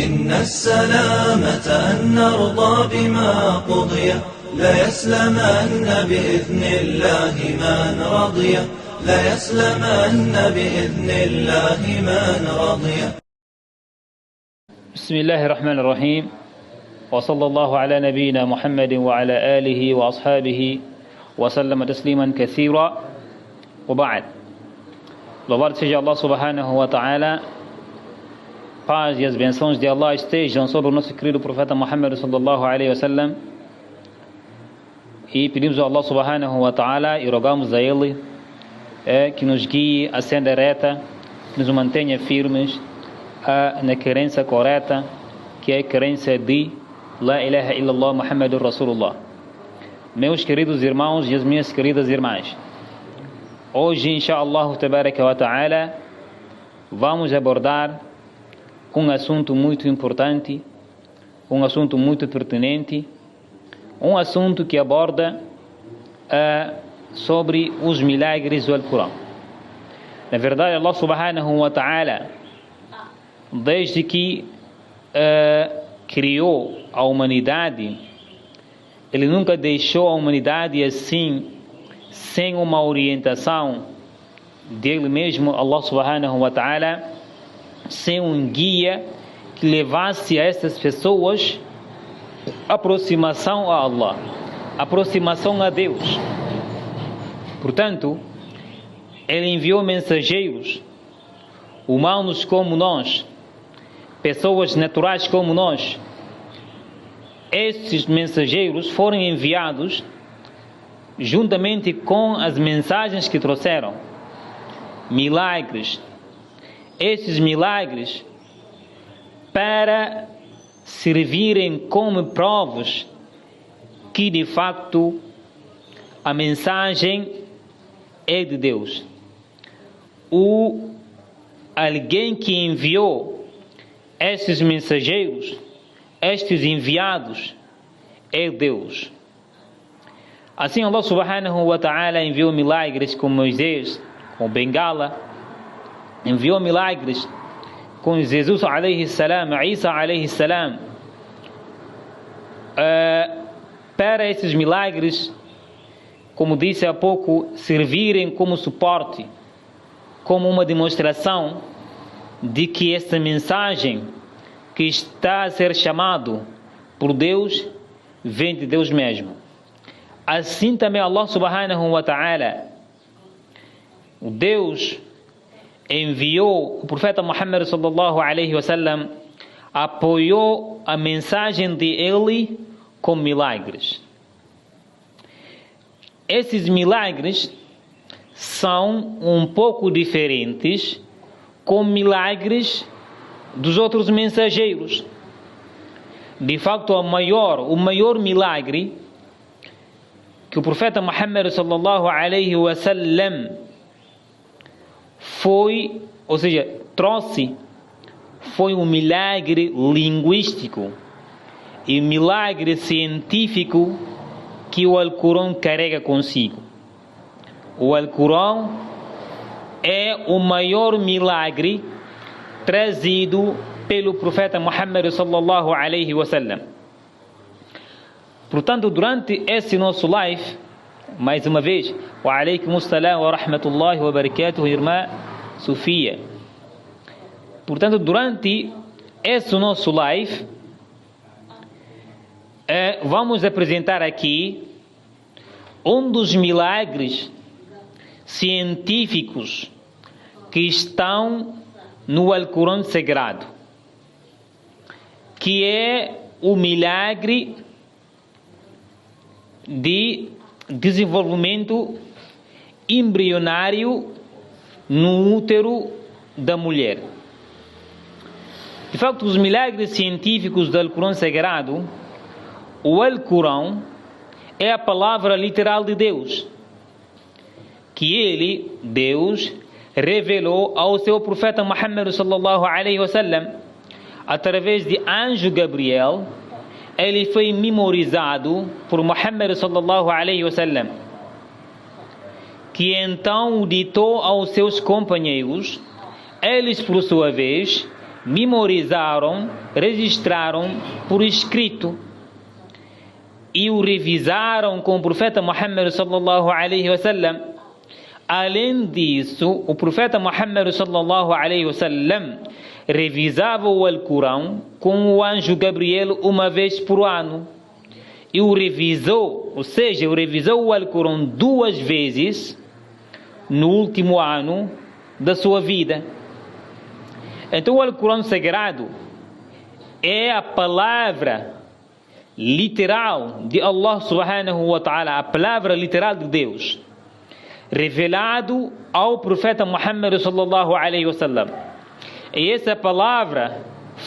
إن السلامة أن نرضى بما قضي لا يسلمن بإذن الله من رضي لا يسلمن بإذن الله من رضي. بسم الله الرحمن الرحيم، وصلى الله على نبينا محمد وعلى آله وأصحابه وسلم تسليما كثيرا. وبعد. Louvado seja Allah subhanahu wa ta'ala, paz e as bênçãos de Allah estejam sobre o nosso querido profeta Muhammad sallallahu alaihi wasallam, e pedimos a Allah subhanahu wa ta'ala e rogamos a Ele que nos guie a senda reta, nos mantenha firmes na crença correta, que é a crença de La ilaha illallah Muhammadur Rasulullah. Meus queridos irmãos e as minhas queridas irmãs, hoje, inshallah tabaraka wa ta'ala, vamos abordar um assunto muito importante, um assunto muito pertinente, um assunto que aborda sobre os milagres do Alcorão. Na verdade, Allah subhanahu wa ta'ala, desde que criou a humanidade, Ele nunca deixou a humanidade assim, sem uma orientação dele mesmo, Allah subhanahu wa ta'ala, sem um guia que levasse a essas pessoas aproximação a Allah, aproximação a Deus. Portanto, Ele enviou mensageiros humanos como nós, pessoas naturais como nós. Esses mensageiros foram enviados juntamente com as mensagens que trouxeram, milagres. Esses milagres para servirem como provas que de facto a mensagem é de Deus. Alguém que enviou esses mensageiros, estes enviados, é Deus. Assim, Allah subhanahu wa ta'ala enviou milagres com Moisés, com Bengala, enviou milagres com Jesus alayhi salam, Isa alayhi salam, para esses milagres, como disse há pouco, servirem como suporte, como uma demonstração de que essa mensagem que está a ser chamado por Deus vem de Deus mesmo. Assim também Allah subhanahu wa ta'ala, o Deus, enviou o profeta Muhammad sallallahu alaihi wasallam, apoiou a mensagem de Ele com milagres. Esses milagres são um pouco diferentes com milagres dos outros mensageiros. De facto, o maior milagre que o profeta Muhammad sallallahu alaihi wasallam trouxe, foi um milagre linguístico e milagre científico que o Alcorão carrega consigo. O Alcorão é o maior milagre trazido pelo profeta Muhammad sallallahu alaihi wasallam. Portanto, durante esse nosso live, mais uma vez, wa alaikum assalam wa rahmatullahi wa barakatuh, irmã Sofia. Portanto, durante esse nosso live, vamos apresentar aqui um dos milagres científicos que estão no Alcorão Sagrado, que é o milagre de desenvolvimento embrionário no útero da mulher. De facto, os milagres científicos do Alcorão Sagrado, o Alcorão é a palavra literal de Deus, que Ele, Deus, revelou ao seu profeta Muhammad sallallahu alaihi wasallam através de anjo Gabriel. Ele foi memorizado por Muhammad sallallahu alaihi wasallam, que então o ditou aos seus companheiros. Eles, por sua vez, memorizaram, registraram por escrito e o revisaram com o profeta Muhammad sallallahu alaihi wasallam. Além disso, o profeta Muhammad sallallahu alaihi wasallam revisava o Alcorão com o anjo Gabriel uma vez por ano. E o revisou, ou seja, revisou o Alcorão 2 vezes no último ano da sua vida. Então o Alcorão Sagrado é a palavra literal de Allah subhanahu wa ta'ala, a palavra literal de Deus, revelado ao profeta Muhammad sallallahu alaihi wasallam. E essa palavra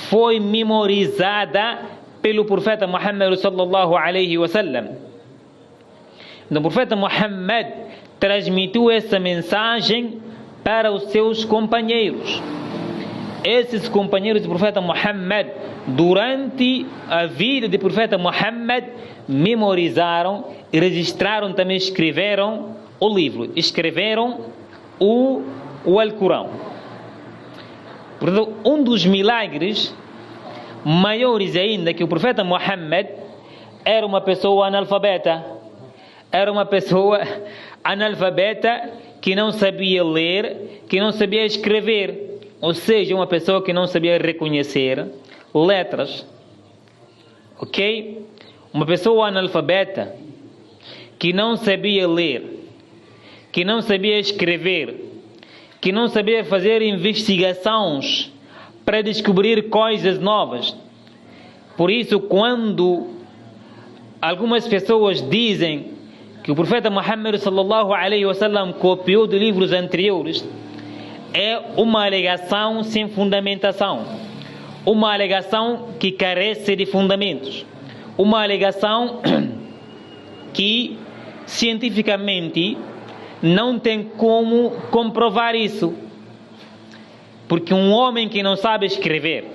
foi memorizada pelo profeta Muhammad sallallahu alaihi wasallam. O profeta Muhammad transmitiu essa mensagem para os seus companheiros. Esses companheiros do profeta Muhammad, durante a vida do profeta Muhammad, memorizaram e registraram, também escreveram o livro, escreveram o Alcorão. Portanto, um dos milagres maiores ainda, que o profeta Muhammad era uma pessoa analfabeta. Era uma pessoa analfabeta que não sabia ler, que não sabia escrever. Ou seja, uma pessoa que não sabia reconhecer letras. Ok? Uma pessoa analfabeta que não sabia ler, que não sabia escrever, que não sabia fazer investigações para descobrir coisas novas. Por isso, quando algumas pessoas dizem que o profeta Muhammad sallallahu alaihi wasallam copiou de livros anteriores, é uma alegação sem fundamentação, uma alegação que carece de fundamentos, uma alegação que cientificamente não tem como comprovar isso. Porque um homem que não sabe escrever,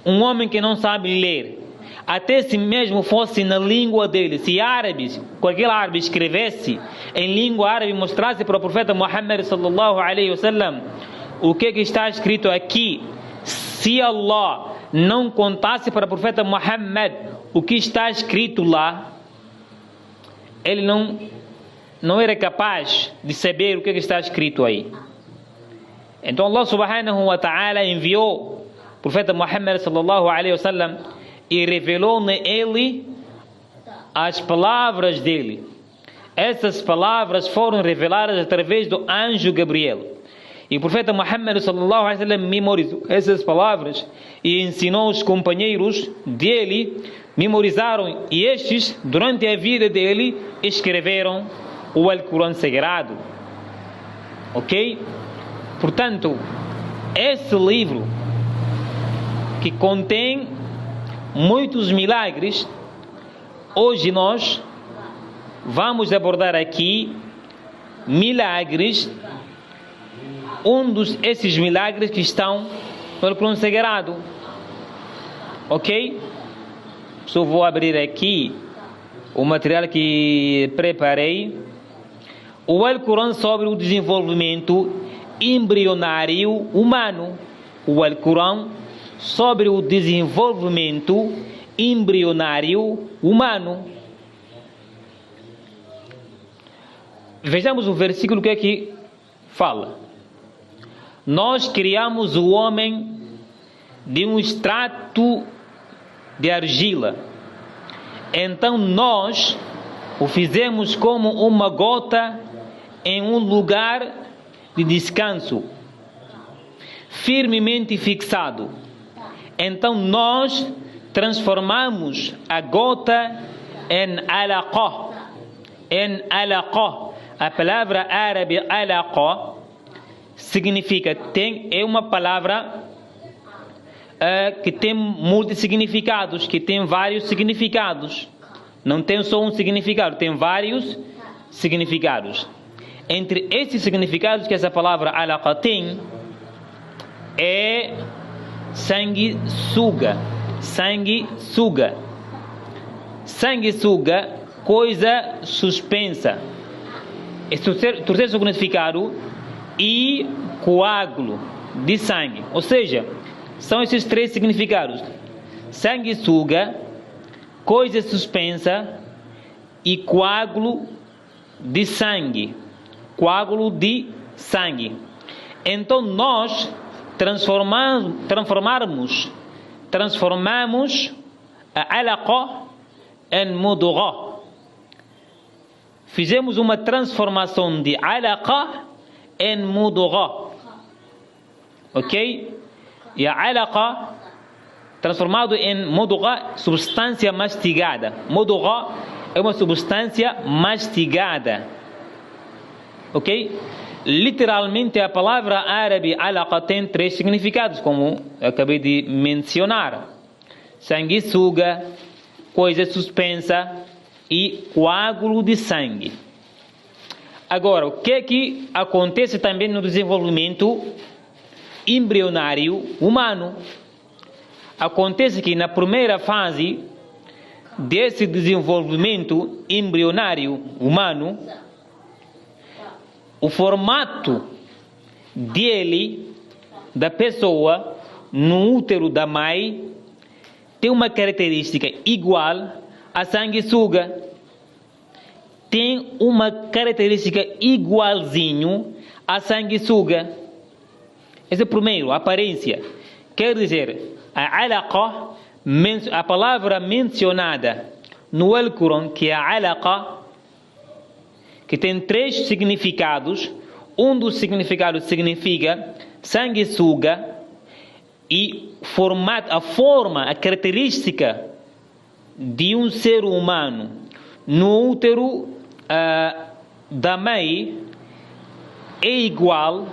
um homem que não sabe ler, até se mesmo fosse na língua dele, se árabes, qualquer árabe escrevesse em língua árabe e mostrasse para o profeta Muhammad sallallahu alaihi wasallam o que está escrito aqui, se Allah não contasse para o profeta Muhammad o que está escrito lá, ele não era capaz de saber o que está escrito aí. Então Allah subhanahu wa ta'ala enviou o profeta Muhammad sallallahu alaihi wasallam e revelou nele as palavras dele. Essas palavras foram reveladas através do anjo Gabriel. E o profeta Muhammad sallallahu alaihi wasallam memorizou essas palavras e ensinou os companheiros dele, memorizaram, e estes, durante a vida dele, escreveram o Alcorão Sagrado. Ok? Portanto, esse livro que contém muitos milagres, hoje nós vamos abordar aqui milagres, esses milagres que estão no Alcorão Sagrado. Ok? Só vou abrir aqui o material que preparei. O Alcorão sobre o desenvolvimento embrionário humano. O Alcorão sobre o desenvolvimento embrionário humano. Vejamos o versículo que aqui fala. Nós criamos o homem de um extrato de argila. Então nós o fizemos como uma gota em um lugar de descanso, firmemente fixado. Então nós transformamos a gota em alaqah. Em alaqah. A palavra árabe alaqah significa, é uma palavra que tem muitos significados, que tem vários significados. Não tem só um significado, tem vários significados. Entre esses significados que essa palavra alaqah tem, é sanguessuga. Sanguessuga. Sanguessuga, coisa suspensa. Esse terceiro significado, e coágulo de sangue. Ou seja, São esses três significados: sanguessuga, coisa suspensa e coágulo de sangue. Coágulo de sangue. Então nós transformamos a alaqa em mudghah. Fizemos uma transformação de alaqa em mudghah. Ok? E a alaqa transformado em mudghah, substância mastigada. Mudghah é uma substância mastigada. Ok? Literalmente a palavra árabe alaqa tem três significados, como eu acabei de mencionar: sanguessuga, coisa suspensa e coágulo de sangue. Agora, o que acontece também no desenvolvimento embrionário humano? Acontece que na primeira fase desse desenvolvimento embrionário humano, o formato dele, da pessoa, no útero da mãe, tem uma característica igual à sanguessuga. Tem uma característica igualzinho à sanguessuga. Esse é o primeiro, a aparência. Quer dizer, a alaqa, a palavra mencionada no Alcorão, que é a alaqa, que tem três significados. Um dos significados significa sanguessuga, e a forma, a característica de um ser humano no útero da mãe é igual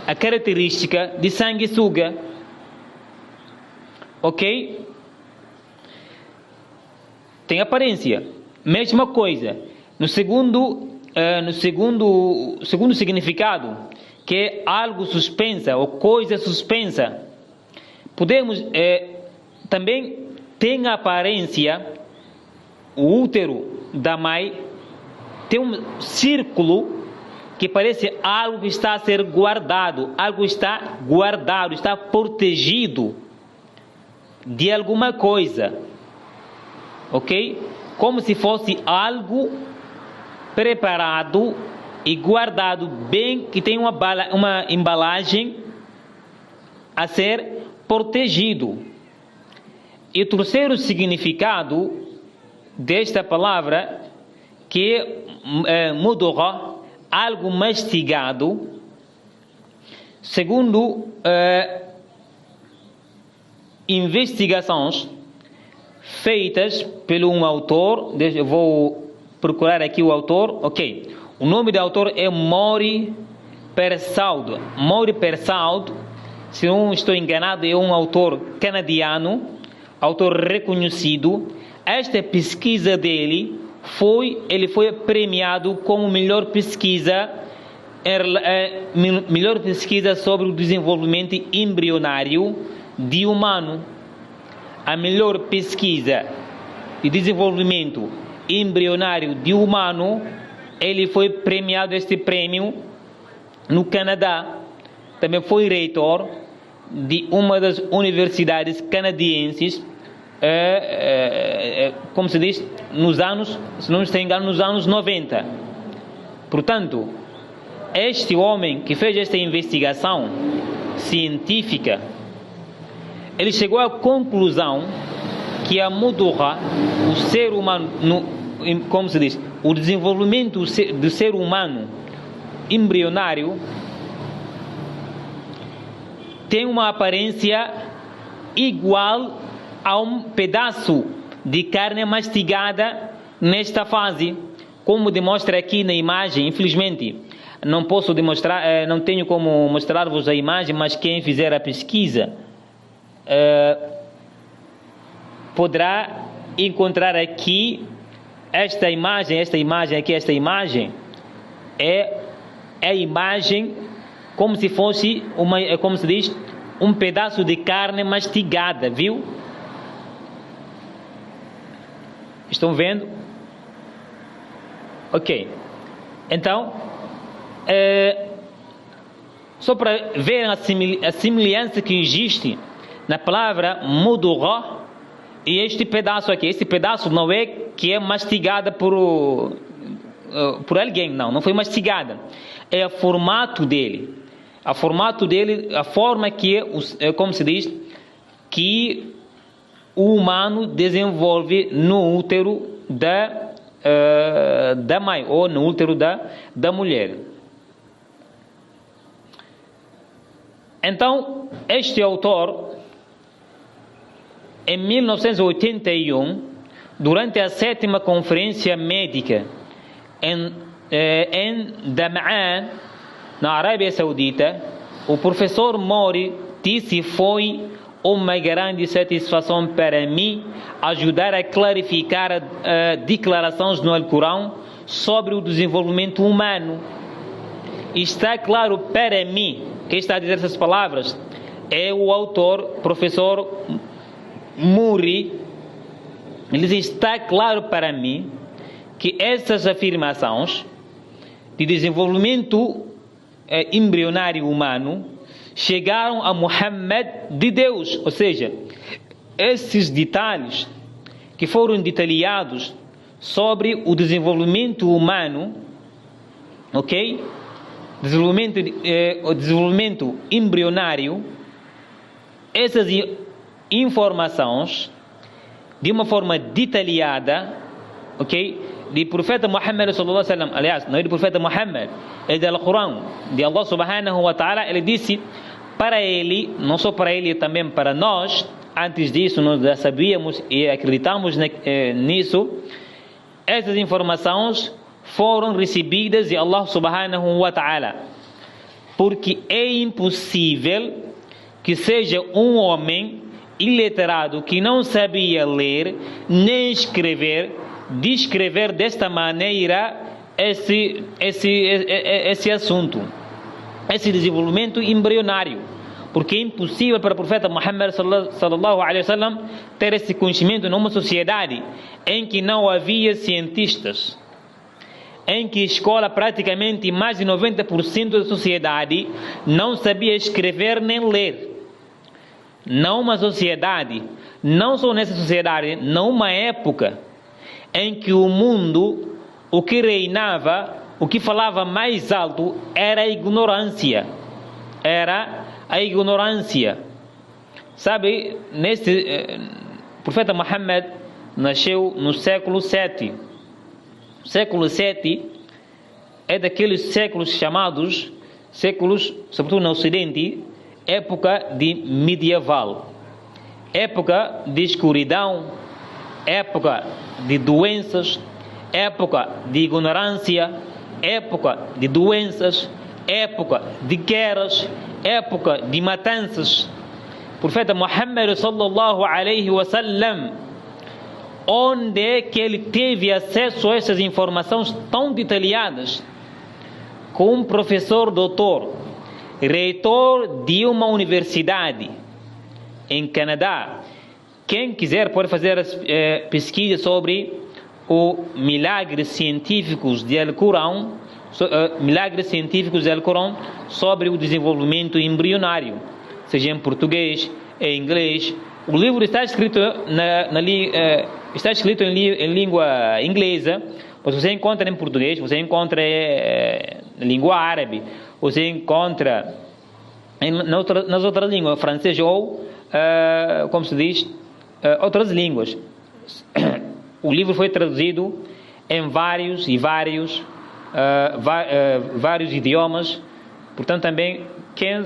à característica de sanguessuga. Ok? Tem aparência. Mesma coisa. No segundo significado, que é algo suspensa ou coisa suspensa, podemos também tem a aparência, o útero da mãe tem um círculo que parece algo que está a ser guardado, algo está guardado, está protegido de alguma coisa, ok? Como se fosse algo preparado e guardado bem, que tem uma embalagem a ser protegido. E o terceiro significado desta palavra, que é mudghah, algo mastigado, segundo investigações feitas pelo um autor, eu vou procurar aqui o autor, ok. O nome do autor é Maury Persaud. Maury Persaud, se não estou enganado, é um autor canadiano, autor reconhecido. Esta pesquisa dele ele foi premiado como melhor pesquisa sobre o desenvolvimento embrionário de humano. A melhor pesquisa de desenvolvimento embrionário de humano, ele foi premiado este prêmio no Canadá. Também foi reitor de uma das universidades canadienses, como se diz, nos anos, se não estou enganado, nos anos 90. Portanto, este homem que fez esta investigação científica, ele chegou à conclusão que a mudghah, o ser humano, como se diz, o desenvolvimento do ser humano embrionário, tem uma aparência igual a um pedaço de carne mastigada nesta fase, como demonstra aqui na imagem. Infelizmente não posso demonstrar, não tenho como mostrar-vos a imagem, mas quem fizer a pesquisa poderá encontrar aqui esta imagem é a imagem como se fosse como se diz, um pedaço de carne mastigada, viu? Estão vendo? Ok. Então, só para ver a semelhança que existe na palavra mudugha, e este pedaço aqui, esse pedaço não é que é mastigada por alguém, não foi mastigada. É o formato dele. A forma que, como se diz, que o humano desenvolve no útero da mãe, ou no útero da mulher. Então, este autor, em 1981, durante a 7ª Conferência Médica em Dam'an, na Arábia Saudita, o professor Mori disse: foi uma grande satisfação para mim ajudar a clarificar declarações no Alcorão sobre o desenvolvimento humano. Está claro para mim, quem está a dizer essas palavras é o autor, professor Mori. Ele diz: está claro para mim que essas afirmações de desenvolvimento embrionário humano chegaram a Muhammad de Deus, ou seja, esses detalhes que foram detalhados sobre o desenvolvimento humano, ok? O desenvolvimento embrionário, essas informações de uma forma detalhada, ok? De profeta Muhammad sallallahu alaihi wasallam, aliás, não é do profeta Muhammad, é do Alcorão, de Allah subhanahu wa ta'ala. Ele disse para ele, não só para ele, também para nós. Antes disso nós já sabíamos e acreditamos nisso. Essas informações foram recebidas de Allah subhanahu wa ta'ala, porque é impossível que seja um homem iletrado que não sabia ler nem escrever, descrever desta maneira esse assunto, esse desenvolvimento embrionário, porque é impossível para o profeta Muhammad sallallahu alaihi wasallam ter esse conhecimento numa sociedade em que não havia cientistas, em que a escola, praticamente mais de 90% da sociedade não sabia escrever nem ler. Numa sociedade, não só nessa sociedade, numa época em que o mundo, o que reinava, o que falava mais alto era a ignorância. Sabe, o profeta Muhammad nasceu no século 7. O século 7 é daqueles séculos chamados séculos, sobretudo no Ocidente, época de medieval, época de escuridão, época de doenças, época de ignorância, época de doenças, época de guerras, época de matanças. O profeta Muhammad sallallahu alaihi wasallam, onde é que ele teve acesso a essas informações tão detalhadas? Com um professor doutor, reitor de uma universidade em Canadá. Quem quiser pode fazer pesquisa sobre os milagres científicos de Alcorão, sobre o desenvolvimento embrionário, seja em português, em inglês. O livro está escrito em língua inglesa, mas você encontra em português, você encontra em língua árabe, você encontra nas outras línguas, francês ou, como se diz, outras línguas. O livro foi traduzido em vários idiomas. Portanto, também quem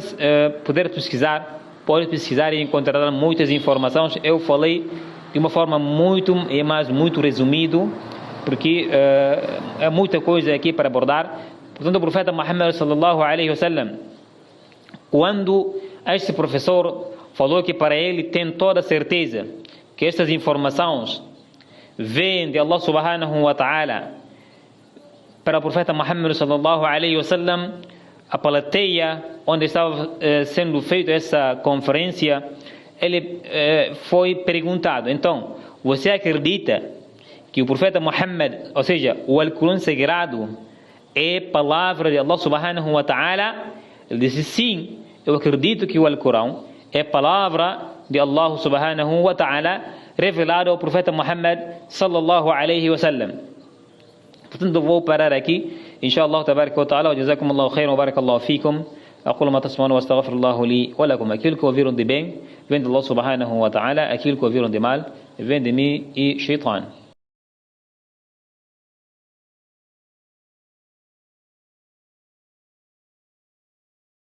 puder pesquisar, pode pesquisar e encontrar muitas informações. Eu falei de uma forma muito resumido, porque é muita coisa aqui para abordar. Portanto, o profeta Muhammad sallallahu alaihi wasallam, quando este professor falou que para ele tem toda a certeza que estas informações vêm de Allah subhanahu wa ta'ala, para o profeta Muhammad sallallahu alaihi wasallam, a plateia onde estava sendo feita essa conferência, ele foi perguntado: então, você acredita que o profeta Muhammad, ou seja, o Alcorão sagrado, é palavra de Allah subhanahu wa ta'ala? Ele disse: sim, eu acredito que o Alcorão é palavra de Allah subhanahu wa ta'ala revelado ao profeta Muhammad sallallahu alaihi wasallam. Portanto, vou parar aqui. Inshallah tabaraka wa ta'ala. Jazakumullahu khairan wa barakallahu fikum. أقول ما تسمعون واستغفر الله لي ولكم. Aquilo que ouviram de bem vem de Allah subhanahu wa ta'ala. Aquilo que ouviram de mal vem de mim e Shaitan.